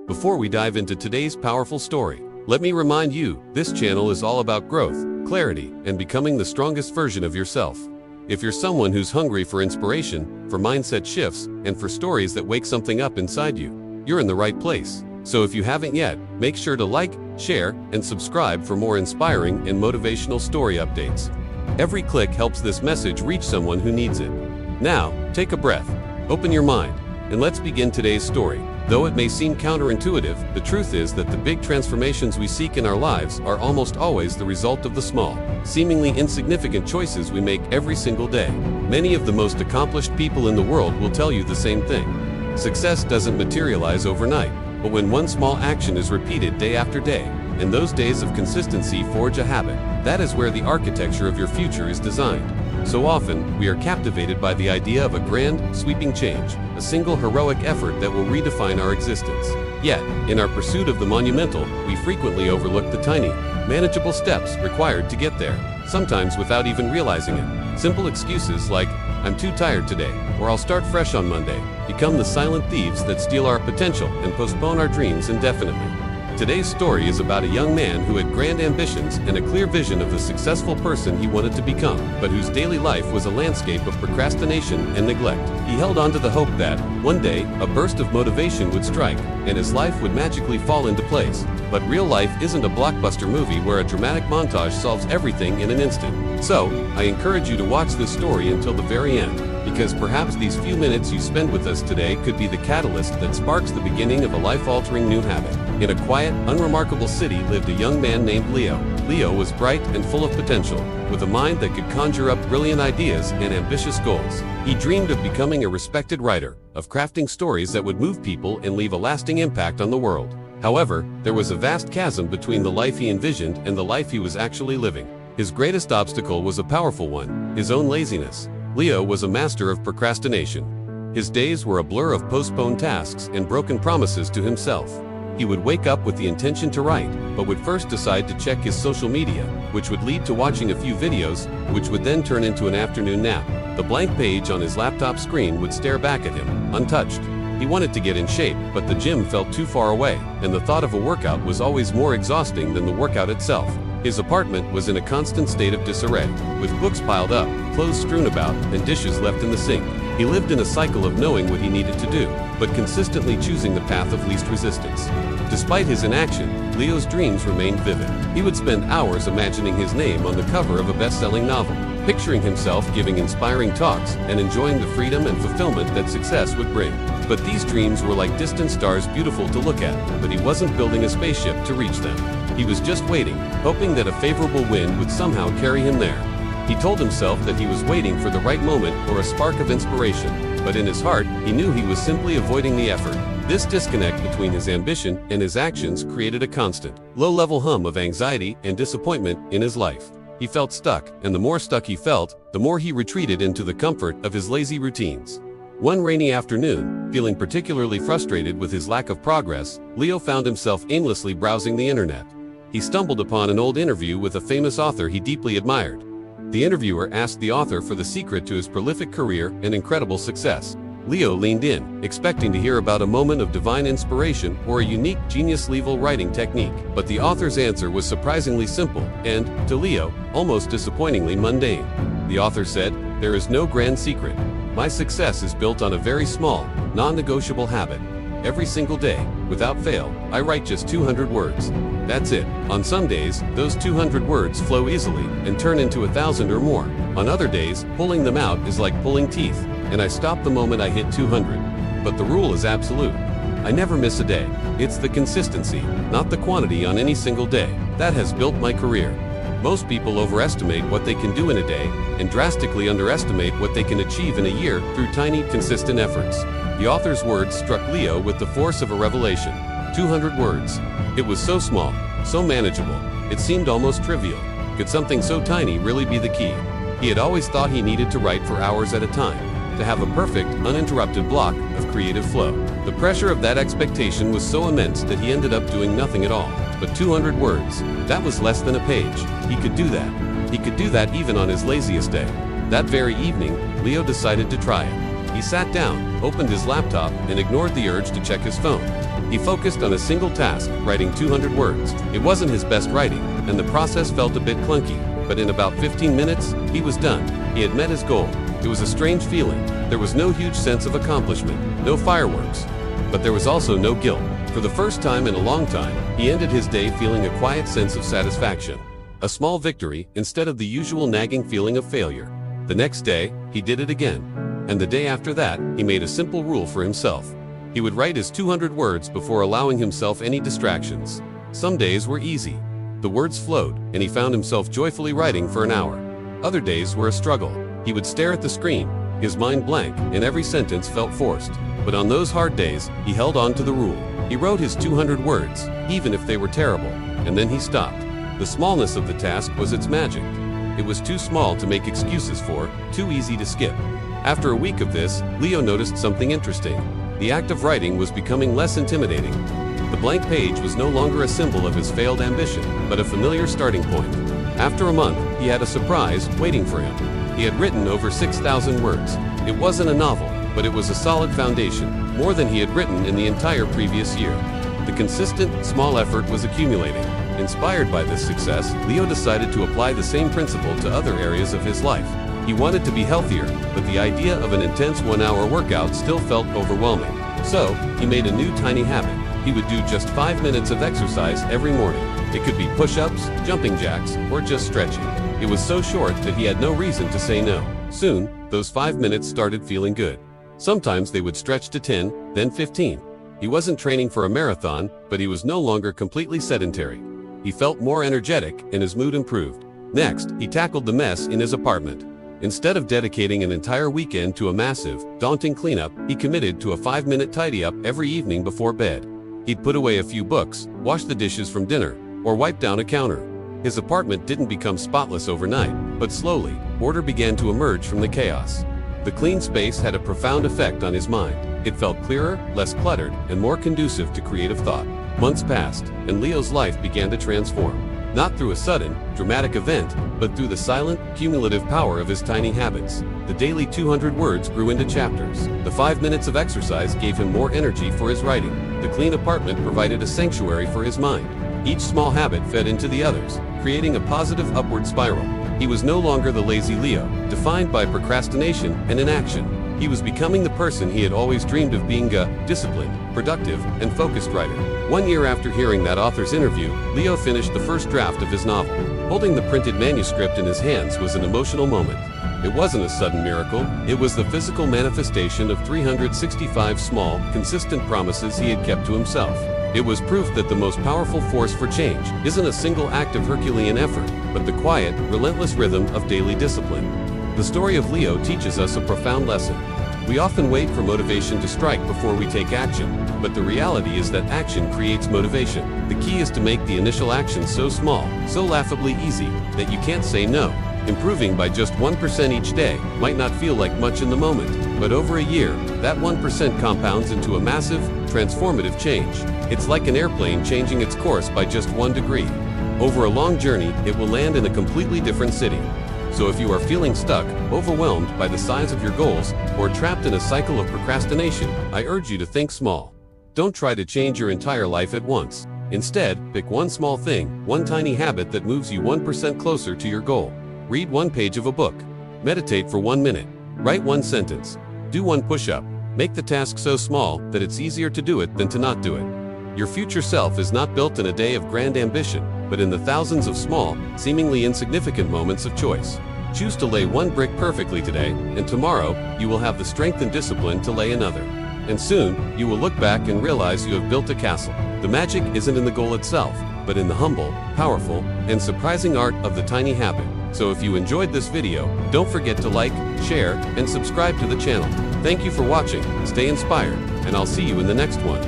Before we dive into today's powerful story, let me remind you, this channel is all about growth, clarity, and becoming the strongest version of yourself. If you're someone who's hungry for inspiration, for mindset shifts, and for stories that wake something up inside you, you're in the right place. So if you haven't yet, make sure to like, share, and subscribe for more inspiring and motivational story updates. Every click helps this message reach someone who needs it. Now, take a breath, open your mind, and let's begin today's story. Though it may seem counterintuitive, the truth is that the big transformations we seek in our lives are almost always the result of the small, seemingly insignificant choices we make every single day. Many of the most accomplished people in the world will tell you the same thing. Success doesn't materialize overnight, but when one small action is repeated day after day, and those days of consistency forge a habit, that is where the architecture of your future is designed. So often, we are captivated by the idea of a grand, sweeping change, a single heroic effort that will redefine our existence. Yet, in our pursuit of the monumental, we frequently overlook the tiny, manageable steps required to get there, sometimes without even realizing it. Simple excuses like, "I'm too tired today," or "I'll start fresh on Monday," become the silent thieves that steal our potential and postpone our dreams indefinitely. Today's story is about a young man who had grand ambitions and a clear vision of the successful person he wanted to become, but whose daily life was a landscape of procrastination and neglect. He held on to the hope that, one day, a burst of motivation would strike, and his life would magically fall into place. But real life isn't a blockbuster movie where a dramatic montage solves everything in an instant. So, I encourage you to watch this story until the very end, because perhaps these few minutes you spend with us today could be the catalyst that sparks the beginning of a life-altering new habit. In a quiet, unremarkable city lived a young man named Leo. Leo was bright and full of potential, with a mind that could conjure up brilliant ideas and ambitious goals. He dreamed of becoming a respected writer, of crafting stories that would move people and leave a lasting impact on the world. However, there was a vast chasm between the life he envisioned and the life he was actually living. His greatest obstacle was a powerful one: his own laziness. Leo was a master of procrastination. His days were a blur of postponed tasks and broken promises to himself. He would wake up with the intention to write, but would first decide to check his social media, which would lead to watching a few videos, which would then turn into an afternoon nap. The blank page on his laptop screen would stare back at him, untouched. He wanted to get in shape, but the gym felt too far away, and the thought of a workout was always more exhausting than the workout itself. His apartment was in a constant state of disarray, with books piled up, clothes strewn about, and dishes left in the sink. He lived in a cycle of knowing what he needed to do, but consistently choosing the path of least resistance. Despite his inaction, Leo's dreams remained vivid. He would spend hours imagining his name on the cover of a best-selling novel, picturing himself giving inspiring talks, and enjoying the freedom and fulfillment that success would bring. But these dreams were like distant stars, beautiful to look at, but he wasn't building a spaceship to reach them. He was just waiting, hoping that a favorable wind would somehow carry him there. He told himself that he was waiting for the right moment or a spark of inspiration, but in his heart, he knew he was simply avoiding the effort. This disconnect between his ambition and his actions created a constant, low-level hum of anxiety and disappointment in his life. He felt stuck, and the more stuck he felt, the more he retreated into the comfort of his lazy routines. One rainy afternoon, feeling particularly frustrated with his lack of progress, Leo found himself aimlessly browsing the internet. He stumbled upon an old interview with a famous author he deeply admired. The interviewer asked the author for the secret to his prolific career and incredible success. Leo leaned in, expecting to hear about a moment of divine inspiration or a unique genius-level writing technique. But the author's answer was surprisingly simple and, to Leo, almost disappointingly mundane. The author said, "There is no grand secret. My success is built on a very small, non-negotiable habit. Every single day, without fail, I write just 200 words. That's it. On some days, those 200 words flow easily and turn into 1,000 or more. On other days, pulling them out is like pulling teeth, and I stop the moment I hit 200. But the rule is absolute. I never miss a day. It's the consistency, not the quantity on any single day, that has built my career." Most people overestimate what they can do in a day and drastically underestimate what they can achieve in a year through tiny, consistent efforts. The author's words struck Leo with the force of a revelation. 200 words. It was so small, so manageable. It seemed almost trivial. Could something so tiny really be the key? He had always thought he needed to write for hours at a time, to have a perfect, uninterrupted block of creative flow. The pressure of that expectation was so immense that he ended up doing nothing at all. But 200 words, that was less than a page. He could do that. He could do that even on his laziest day. That very evening, Leo decided to try it. He sat down, opened his laptop, and ignored the urge to check his phone. He focused on a single task, writing 200 words. It wasn't his best writing, and the process felt a bit clunky, but in about 15 minutes, he was done. He had met his goal. It was a strange feeling. There was no huge sense of accomplishment, no fireworks, but there was also no guilt. For the first time in a long time, he ended his day feeling a quiet sense of satisfaction. A small victory instead of the usual nagging feeling of failure. The next day, he did it again. And the day after that, he made a simple rule for himself. He would write his 200 words before allowing himself any distractions. Some days were easy. The words flowed, and he found himself joyfully writing for an hour. Other days were a struggle. He would stare at the screen, his mind blank, and every sentence felt forced. But on those hard days, he held on to the rule. He wrote his 200 words, even if they were terrible, and then he stopped. The smallness of the task was its magic. It was too small to make excuses for, too easy to skip. After a week of this, Leo noticed something interesting. The act of writing was becoming less intimidating. The blank page was no longer a symbol of his failed ambition, but a familiar starting point. After a month, he had a surprise waiting for him. He had written over 6,000 words. It wasn't a novel, but it was a solid foundation, more than he had written in the entire previous year. The consistent, small effort was accumulating. Inspired by this success, Leo decided to apply the same principle to other areas of his life. He wanted to be healthier, but the idea of an intense 1-hour workout still felt overwhelming. So, he made a new tiny habit. He would do just 5 minutes of exercise every morning. It could be push-ups, jumping jacks, or just stretching. It was so short that he had no reason to say no. Soon, those 5 minutes started feeling good. Sometimes they would stretch to 10, then 15. He wasn't training for a marathon, but he was no longer completely sedentary. He felt more energetic and his mood improved. Next, he tackled the mess in his apartment. Instead of dedicating an entire weekend to a massive, daunting cleanup, he committed to a 5-minute tidy-up every evening before bed. He'd put away a few books, wash the dishes from dinner, or wipe down a counter. His apartment didn't become spotless overnight, but slowly, order began to emerge from the chaos. The clean space had a profound effect on his mind. It felt clearer, less cluttered, and more conducive to creative thought. Months passed, and Leo's life began to transform. Not through a sudden, dramatic event, but through the silent, cumulative power of his tiny habits. The daily 200 words grew into chapters. The 5 minutes of exercise gave him more energy for his writing. The clean apartment provided a sanctuary for his mind. Each small habit fed into the others, creating a positive upward spiral. He was no longer the lazy Leo, defined by procrastination and inaction. He was becoming the person he had always dreamed of being: a disciplined, productive, and focused writer. 1 year after hearing that author's interview, Leo finished the first draft of his novel. Holding the printed manuscript in his hands was an emotional moment. It wasn't a sudden miracle, it was the physical manifestation of 365 small, consistent promises he had kept to himself. It was proof that the most powerful force for change isn't a single act of Herculean effort, but the quiet, relentless rhythm of daily discipline. The story of Leo teaches us a profound lesson. We often wait for motivation to strike before we take action, but the reality is that action creates motivation. The key is to make the initial action so small, so laughably easy, that you can't say no. Improving by just 1% each day might not feel like much in the moment, but over a year, that 1% compounds into a massive, transformative change. It's like an airplane changing its course by just 1 degree. Over a long journey, it will land in a completely different city. So if you are feeling stuck, overwhelmed by the size of your goals, or trapped in a cycle of procrastination, I urge you to think small. Don't try to change your entire life at once. Instead, pick one small thing, one tiny habit that moves you 1% closer to your goal. Read 1 page of a book. Meditate for 1 minute. Write 1 sentence. Do 1 push-up. Make the task so small that it's easier to do it than to not do it. Your future self is not built in a day of grand ambition, but in the thousands of small, seemingly insignificant moments of choice. Choose to lay 1 brick perfectly today, and tomorrow, you will have the strength and discipline to lay another. And soon, you will look back and realize you have built a castle. The magic isn't in the goal itself, but in the humble, powerful, and surprising art of the tiny habit. So if you enjoyed this video, don't forget to like, share, and subscribe to the channel. Thank you for watching, stay inspired, and I'll see you in the next one.